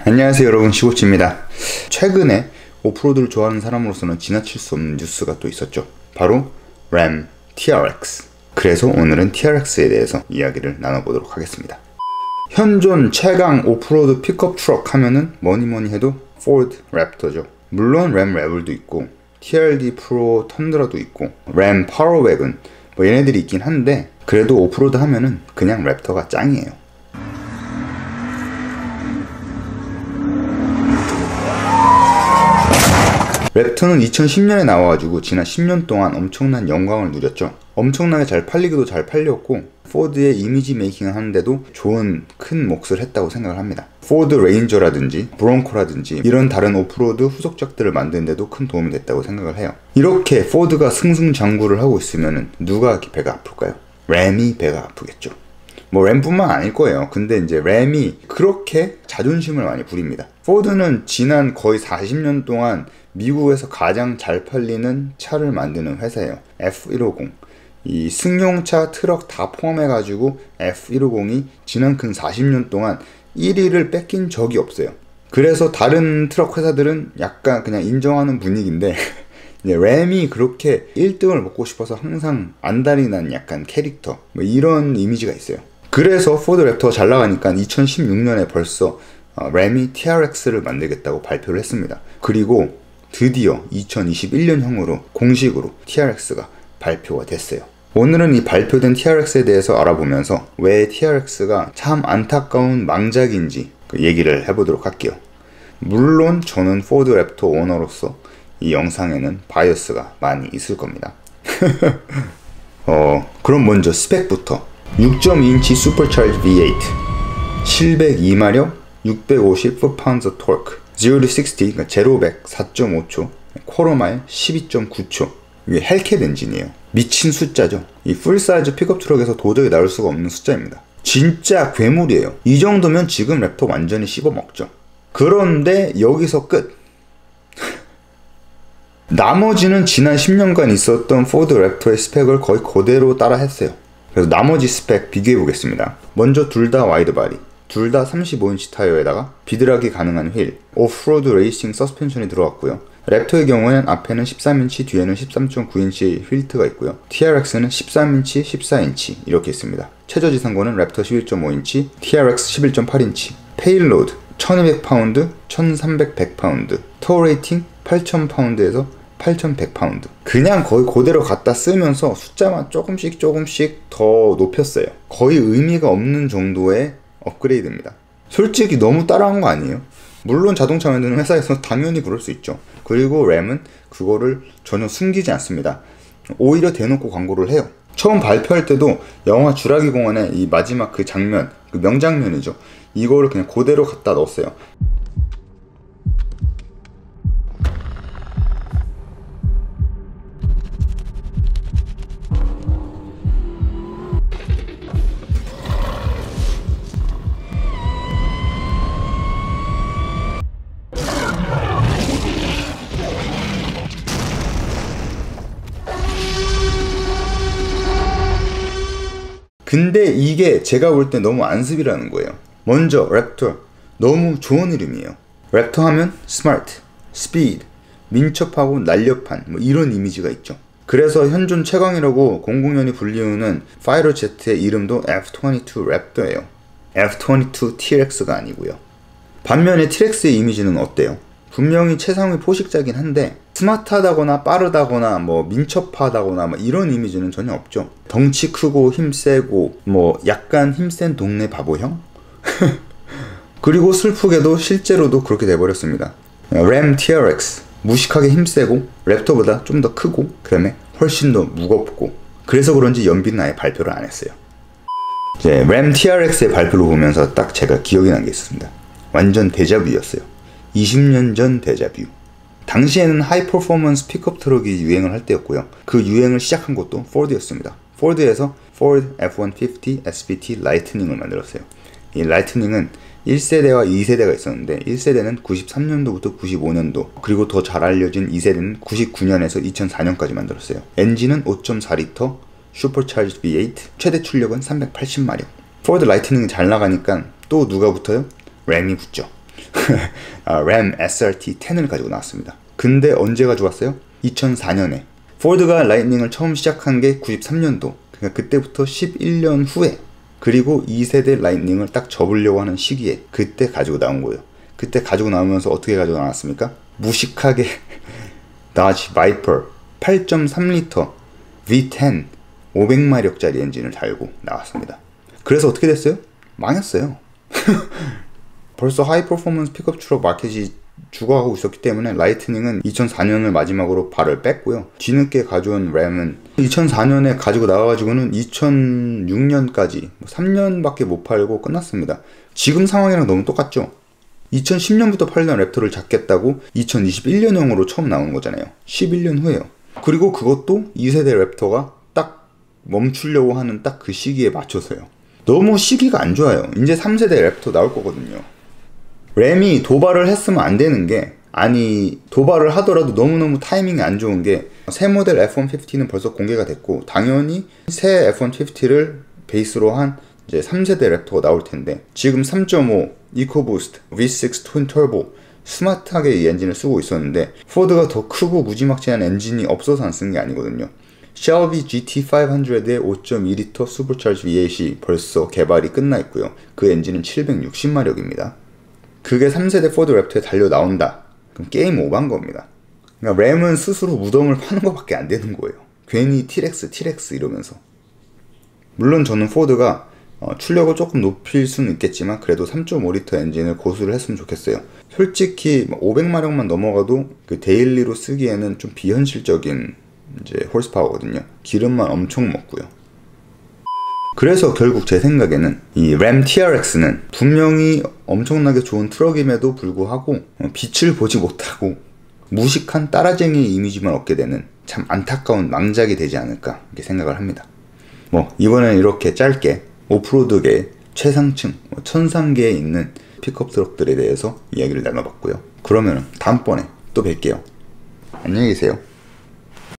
안녕하세요 여러분, 시고치입니다. 최근에 오프로드를 좋아하는 사람으로서는 지나칠 수 없는 뉴스가 또 있었죠. 바로 램 TRX. 그래서 오늘은 TRX에 대해서 이야기를 나눠보도록 하겠습니다. 현존 최강 오프로드 픽업 트럭 하면은 뭐니뭐니 해도 포드 랩터죠. 물론 램 레벨도 있고 TRD 프로 턴드라도 있고 램 파워웨건 뭐 얘네들이 있긴 한데, 그래도 오프로드 하면은 그냥 랩터가 짱이에요. 랩터는 2010년에 나와가지고 지난 10년 동안 엄청난 영광을 누렸죠. 엄청나게 잘 팔리기도 잘 팔렸고, 포드의 이미지 메이킹을 하는데도 좋은 큰 몫을 했다고 생각을 합니다. 포드 레인저라든지 브론코라든지 이런 다른 오프로드 후속작들을 만드는데도 큰 도움이 됐다고 생각을 해요. 이렇게 포드가 승승장구를 하고 있으면 누가 배가 아플까요? 램이 배가 아프겠죠. 뭐 램뿐만 아닐 거예요. 근데 이제 램이 그렇게 자존심을 많이 부립니다. 포드는 지난 거의 40년 동안 미국에서 가장 잘 팔리는 차를 만드는 회사예요. F150. 이 승용차, 트럭 다 포함해가지고 F150이 지난 근 40년 동안 1위를 뺏긴 적이 없어요. 그래서 다른 트럭 회사들은 약간 그냥 인정하는 분위기인데 램이 그렇게 1등을 먹고 싶어서 항상 안달이 난 약간 캐릭터, 뭐 이런 이미지가 있어요. 그래서 포드 랩터가 잘 나가니까 2016년에 벌써 램이 TRX를 만들겠다고 발표를 했습니다. 그리고 드디어 2021년형으로 공식으로 TRX가 발표가 됐어요. 오늘은 이 발표된 TRX에 대해서 알아보면서 왜 TRX가 참 안타까운 망작인지 얘기를 해보도록 할게요. 물론 저는 포드 랩터 오너로서 이 영상에는 바이어스가 많이 있을 겁니다. 그럼 먼저 스펙부터. 6.2인치 슈퍼차지 V8, 702마력, 650 풋파운드 토크, 0-60, 그러니까 0-100 4.5초, 쿼터마일 12.9초. 이게 헬캣 엔진이에요. 미친 숫자죠. 이 풀사이즈 픽업 트럭에서 도저히 나올 수가 없는 숫자입니다. 진짜 괴물이에요. 이 정도면 지금 랩터 완전히 씹어먹죠. 그런데 여기서 끝. 나머지는 지난 10년간 있었던 포드 랩터의 스펙을 거의 그대로 따라 했어요. 그래서 나머지 스펙 비교해 보겠습니다. 먼저 둘 다 와이드 바디, 둘 다 35인치 타이어에다가 비드락이 가능한 휠, 오프로드 레이싱 서스펜션이 들어갔고요. 랩터의 경우에는 앞에는 13인치, 뒤에는 13.9인치 휠트가 있고요. TRX는 13인치, 14인치 이렇게 있습니다. 최저지상고는 랩터 11.5인치, TRX 11.8인치, 페일로드 1200파운드, 1300파운드, 토어 레이팅 8000파운드에서 8100파운드. 그냥 거의 그대로 갖다 쓰면서 숫자만 조금씩 더 높였어요. 거의 의미가 없는 정도의 업그레이드입니다. 솔직히 너무 따라한 거 아니에요? 물론 자동차 만드는 회사에서 당연히 그럴 수 있죠. 그리고 램은 그거를 전혀 숨기지 않습니다. 오히려 대놓고 광고를 해요. 처음 발표할 때도 영화 주라기 공원의 이 마지막 그 장면, 그 명장면이죠. 이거를 그냥 그대로 갖다 넣었어요. 근데 이게 제가 볼 때 너무 안습이라는 거예요. 먼저 랩터, 너무 좋은 이름이에요. 랩터 하면 스마트, 스피드, 민첩하고 날렵한 뭐 이런 이미지가 있죠. 그래서 현존 최강이라고 공공연히 불리우는 파이터 제트의 이름도 F-22 랩터예요. F-22 TRX가 아니고요. 반면에 TRX의 이미지는 어때요? 분명히 최상위 포식자긴 한데 스마트하다거나 빠르다거나 뭐 민첩하다거나 뭐 이런 이미지는 전혀 없죠. 덩치 크고 힘세고 뭐 약간 힘센 동네 바보형? 그리고 슬프게도 실제로도 그렇게 돼버렸습니다. 램 TRX 무식하게 힘세고 랩터보다 좀 더 크고 그다음에 훨씬 더 무겁고, 그래서 그런지 연비는 아예 발표를 안 했어요. 이제 램 TRX의 발표를 보면서 딱 제가 기억이 난 게 있습니다. 완전 데자뷰였어요. 20년 전 데자뷰. 당시에는 하이 퍼포먼스 픽업 트럭이 유행을 할 때였고요. 그 유행을 시작한 것도 포드였습니다. 포드에서 포드 F-150 SPT 라이트닝을 만들었어요. 이 라이트닝은 1세대와 2세대가 있었는데 1세대는 93년도부터 95년도, 그리고 더 잘 알려진 2세대는 99년에서 2004년까지 만들었어요. 엔진은 5.4L 슈퍼차지 V8, 최대 출력은 380마력. 포드 라이트닝이 잘 나가니까 또 누가 붙어요? 램이 붙죠. 램 SRT10을 가지고 나왔습니다. 근데 언제 가지고 왔어요? 2004년에 포드가 라이트닝을 처음 시작한 게 93년도. 그러니까 그때부터 11년 후에, 그리고 2세대 라이트닝을 딱 접으려고 하는 시기에 그때 가지고 나온 거예요. 그때 가지고 나오면서 어떻게 가지고 나왔습니까? 무식하게 다지 바이퍼 8.3L V10 500마력짜리 엔진을 달고 나왔습니다. 그래서 어떻게 됐어요? 망했어요. 벌써 하이 퍼포먼스 픽업 트럭 마켓이 죽어가고 있었기 때문에 라이트닝은 2004년을 마지막으로 발을 뺐고요. 뒤늦게 가져온 램은 2004년에 가지고 나와가지고는 2006년까지 3년밖에 못 팔고 끝났습니다. 지금 상황이랑 너무 똑같죠? 2010년부터 팔던 랩터를 잡겠다고 2021년형으로 처음 나오는 거잖아요. 11년 후에요. 그리고 그것도 2세대 랩터가 딱 멈추려고 하는 딱 그 시기에 맞춰서요. 너무 시기가 안 좋아요. 이제 3세대 랩터 나올 거거든요. 램이 도발을 했으면 안 되는 게, 아니 도발을 하더라도 너무너무 타이밍이 안 좋은 게, 새 모델 F-150는 벌써 공개가 됐고 당연히 새 F-150를 베이스로 한 이제 3세대 랩터가 나올 텐데, 지금 3.5 이코부스트 V6 트윈 터보 스마트하게 이 엔진을 쓰고 있었는데, 포드가 더 크고 무지막지한 엔진이 없어서 안 쓴 게 아니거든요. 쉘비 GT500의 5.2L 슈퍼차지 V8이 벌써 개발이 끝나 있고요. 그 엔진은 760마력입니다. 그게 3세대 포드 랩터에 달려 나온다. 그럼 게임 오버한 겁니다. 그러니까 램은 스스로 무덤을 파는 것밖에 안 되는 거예요. 괜히 티렉스 이러면서. 물론 저는 포드가 출력을 조금 높일 수는 있겠지만 그래도 3.5L 엔진을 고수를 했으면 좋겠어요. 솔직히 500마력만 넘어가도 그 데일리로 쓰기에는 좀 비현실적인 이제 홀스파워거든요. 기름만 엄청 먹고요. 그래서 결국 제 생각에는 이 램 TRX는 분명히 엄청나게 좋은 트럭임에도 불구하고 빛을 보지 못하고 무식한 따라쟁이 이미지만 얻게 되는 참 안타까운 망작이 되지 않을까 이렇게 생각을 합니다. 이번엔 이렇게 짧게 오프로드계 최상층 천상계에 있는 픽업 트럭들에 대해서 이야기를 나눠봤고요. 그러면 다음번에 또 뵐게요. 안녕히 계세요.